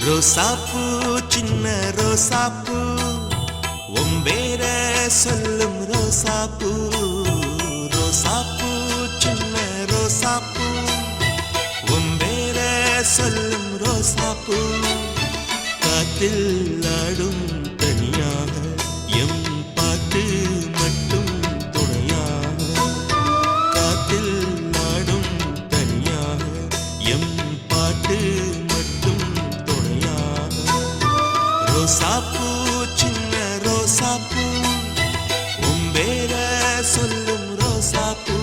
ரோசாப்பூ சின்ன ரோசாப்பூ ஒம்பேர சொல்லும் ரோசாப்பூ ரோசாப்பூ சின்ன ரோசாப்பூ ஒம்பேர சொல்லும் ரோசாப்பூ காத்தில் ஆடும் தனியாக எம் பாட்டு மட்டும் துணையாக காத்தில் ஆடும் தனியாக எம் பாட்டு மட்டும் துணையாக ரோசாப்பூ சின்ன ரோசாப்பூ உம்பேர சொல்லும் ரோசாப்பூ